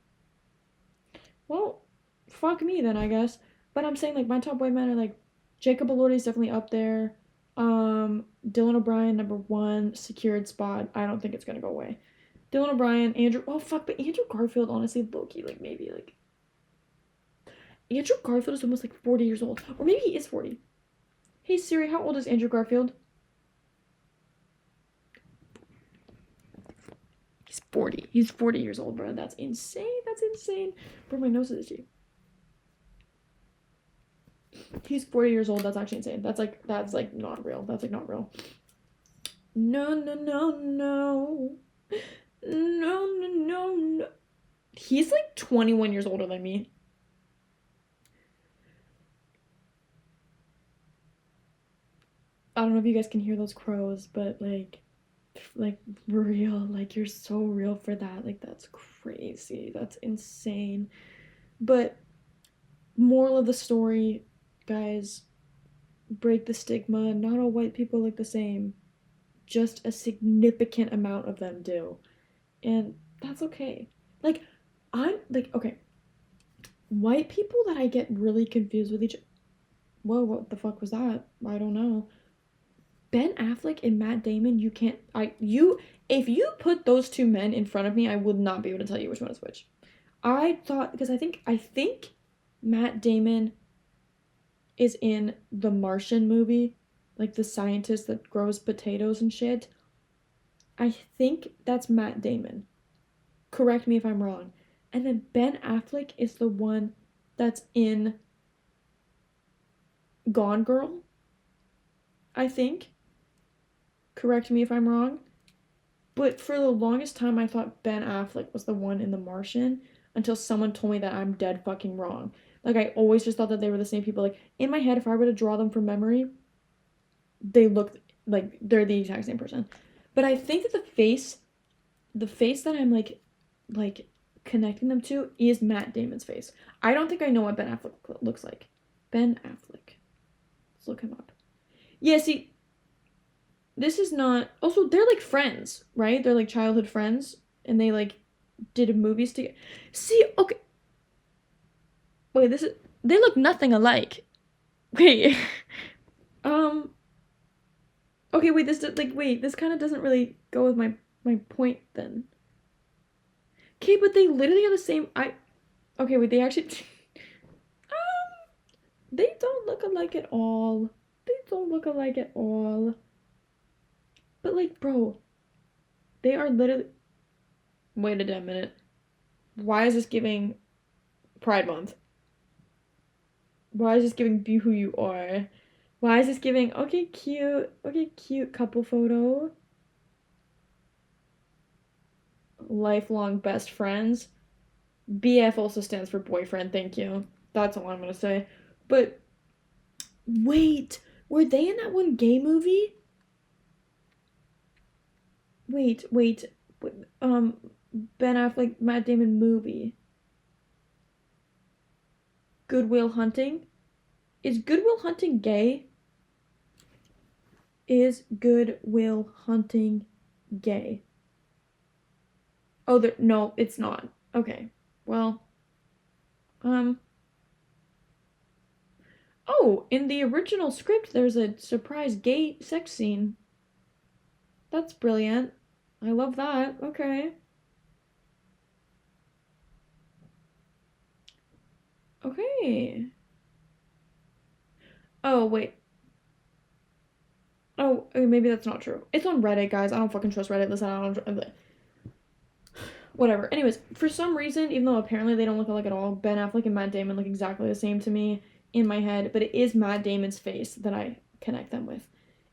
Well, fuck me then, I guess. But I'm saying like my top white men are like Jacob Elordi is definitely up there. Dylan O'Brien number one, secured spot. I don't think it's gonna go away. Dylan O'Brien, Andrew. Oh fuck, but Andrew Garfield, honestly, Loki, like maybe like Andrew Garfield is almost like 40 years old, or maybe he is 40. Hey Siri, how old is Andrew Garfield? He's 40. He's 40 years old, bro. That's insane. That's insane. Bro, my nose is itchy. He's 40 years old. That's actually insane. That's like not real. That's like not real. No, no, no, no. No, no, no, no. He's like 21 years older than me. I don't know if you guys can hear those crows, but like real, like you're so real for that. Like that's crazy. That's insane. But moral of the story, guys, break the stigma. Not all white people look the same. Just a significant amount of them do. And that's okay. Like I'm like okay. White people that I get really confused with each whoa, what the fuck was that? I don't know. Ben Affleck and Matt Damon, if you put those two men in front of me, I would not be able to tell you which one is which. I thought because I think Matt Damon is in the Martian movie, like the scientist that grows potatoes and shit. I think that's Matt Damon. Correct me if I'm wrong. And then Ben Affleck is the one that's in Gone Girl, I think. Correct me if I'm wrong. But for the longest time, I thought Ben Affleck was the one in The Martian until someone told me that I'm dead fucking wrong. Like, I always just thought that they were the same people. Like, in my head, if I were to draw them from memory, they look like they're the exact same person. But I think that the face that I'm like connecting them to is Matt Damon's face. I don't think I know what Ben Affleck looks like. Ben Affleck. Let's look him up. Yeah, see, this is not. Also, they're like friends, right? They're like childhood friends, and they like did movies together. See, okay. Wait, this is. They look nothing alike. Wait. um. Okay, wait. This kind of doesn't really go with my point then. Okay, but they literally are the same. Okay, wait. They actually. They don't look alike at all. They don't look alike at all. But like, bro, they are literally. Wait a damn minute. Why is this giving Pride Month? Why is this giving Be Who You Are? Why is this giving okay cute couple photo? Lifelong best friends. BF also stands for boyfriend, thank you. That's all I'm gonna say. But wait, were they in that one gay movie? Wait. Ben Affleck, Matt Damon movie. Good Will Hunting? Is Good Will Hunting gay? Is Good Will Hunting gay? Oh, no, it's not. Okay. Well, oh, in the original script, there's a surprise gay sex scene. That's brilliant. I love that. Okay. Okay. Oh, wait. Oh, maybe that's not true. It's on Reddit, guys. I don't fucking trust Reddit. Listen, I don't. Whatever. Anyways, for some reason, even though apparently they don't look alike at all, Ben Affleck and Matt Damon look exactly the same to me in my head, but it is Matt Damon's face that I connect them with.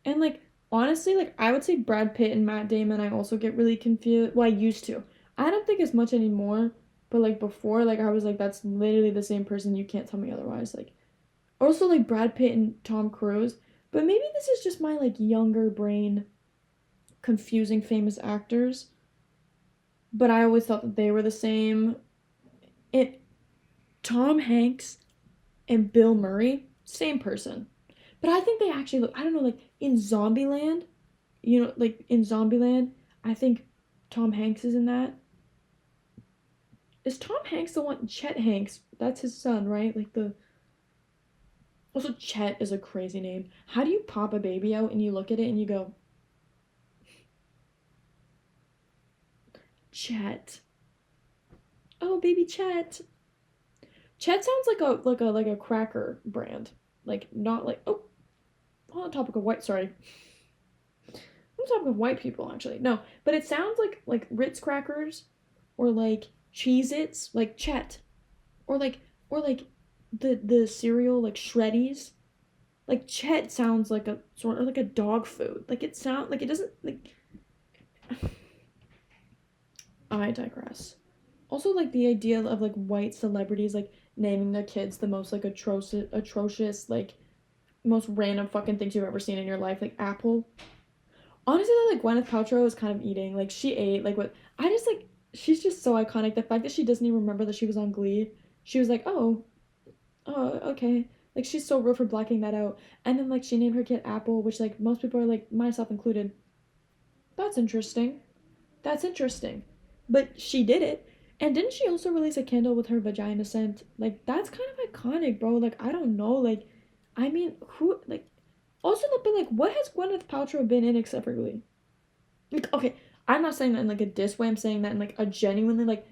And like honestly, like I would say Brad Pitt and Matt Damon, I also get really confused. Well, I used to. I don't think as much anymore, but like before, like I was like, that's literally the same person. You can't tell me otherwise. Like also like Brad Pitt and Tom Cruise, but maybe this is just my like younger brain confusing famous actors. But I always thought that they were the same. It Tom Hanks and Bill Murray, same person. But I think they actually look, I don't know, like in Zombieland, like in Zombieland, I think Tom Hanks is in that. Is Tom Hanks the one? Chet Hanks, that's his son, right? Like the. Also, Chet is a crazy name. How do you pop a baby out and you look at it and you go, Chet? Oh, baby Chet. Chet sounds like a cracker brand. Like not like on the topic of white. Sorry, on the topic of white people actually. No, but it sounds like Ritz crackers, or like Cheez-Its, like Chet, or like the cereal like Shreddies. Like Chet sounds like a sort of like a dog food. Like it sound like it doesn't like. I digress. Also, like the idea of like white celebrities like naming their kids the most like atrocious like most random fucking things you've ever seen in your life, like Apple. Honestly, like Gwyneth Paltrow is kind of eating. Like she ate like what I just like. She's just so iconic. The fact that she doesn't even remember that she was on Glee. She was like, oh, okay. Like she's so real for blacking that out. And then like she named her kid Apple, which like most people are like, myself included. That's interesting. That's interesting. But she did it. And didn't she also release a candle with her vagina scent? Like that's kind of iconic, bro. Like I don't know. Like I mean, who like also but like what has Gwyneth Paltrow been in except for Glee? Like okay, I'm not saying that in like a diss way. I'm saying that in like a genuinely like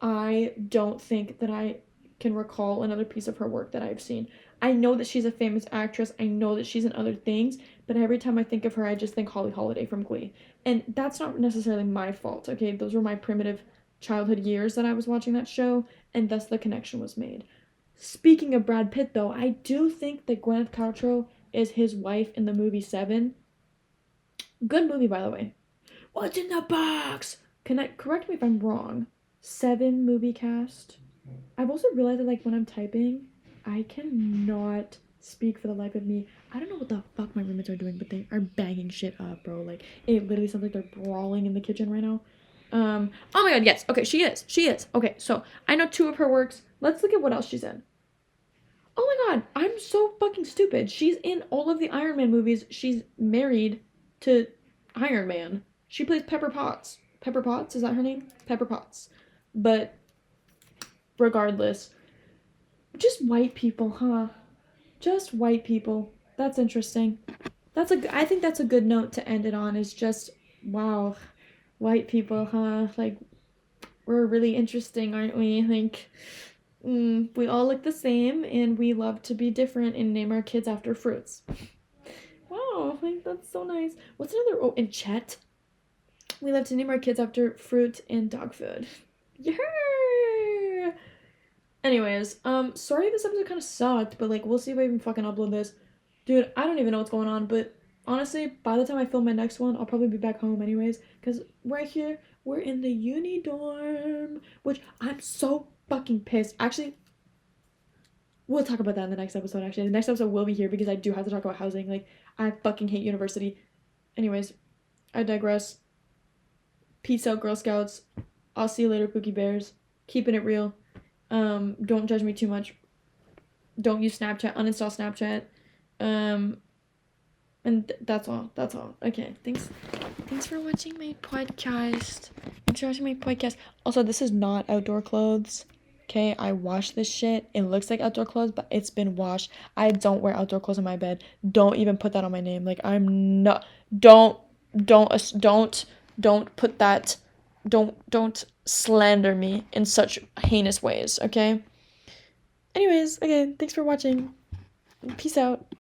I don't think that I can recall another piece of her work that I've seen. I know that she's a famous actress. I know that she's in other things, but every time I think of her, I just think Holly Holiday from Glee. And that's not necessarily my fault, okay? Those were my primitive childhood years that I was watching that show, and thus the connection was made. Speaking of Brad Pitt, though, I do think that Gwyneth Paltrow is his wife in the movie Seven. Good movie, by the way. What's in the box? Correct me if I'm wrong. Seven movie cast. I've also realized that like when I'm typing, I cannot speak for the life of me. I don't know what the fuck my roommates are doing, but they are banging shit up, bro. Like it literally sounds like they're brawling in the kitchen right now. Oh my god, yes. Okay, she is. She is. Okay, so I know two of her works. Let's look at what else she's in. Oh my god, I'm so fucking stupid. She's in all of the Iron Man movies. She's married to Iron Man. She plays Pepper Potts. Pepper Potts, is that her name? Pepper Potts. But regardless, just white people, huh? Just white people. That's interesting. I think that's a good note to end it on is just wow, white people, huh? Like we're really interesting, aren't we? Like we all look the same and we love to be different and name our kids after fruits. Wow, like that's so nice. What's another and Chet? We love to name our kids after fruit and dog food. Yeah. Anyways, sorry this episode kind of sucked, but like we'll see if I even fucking upload this. Dude, I don't even know what's going on, but honestly, by the time I film my next one, I'll probably be back home anyways, because right here, we're in the uni dorm, which I'm so fucking pissed. Actually, we'll talk about that in the next episode, actually. The next episode will be here because I do have to talk about housing. Like, I fucking hate university. Anyways, I digress. Peace out, Girl Scouts. I'll see you later, Pookie Bears. Keeping it real. Don't judge me too much. Don't use Snapchat. Uninstall Snapchat. And that's all. That's all. Okay. Thanks for watching my podcast. Thanks for watching my podcast. Also, this is not outdoor clothes. Okay, I washed this shit. It looks like outdoor clothes, but it's been washed. I don't wear outdoor clothes in my bed. Don't even put that on my name. Like I'm not. Don't put that. Don't slander me in such heinous ways. Okay. Anyways, again, thanks for watching. Peace out.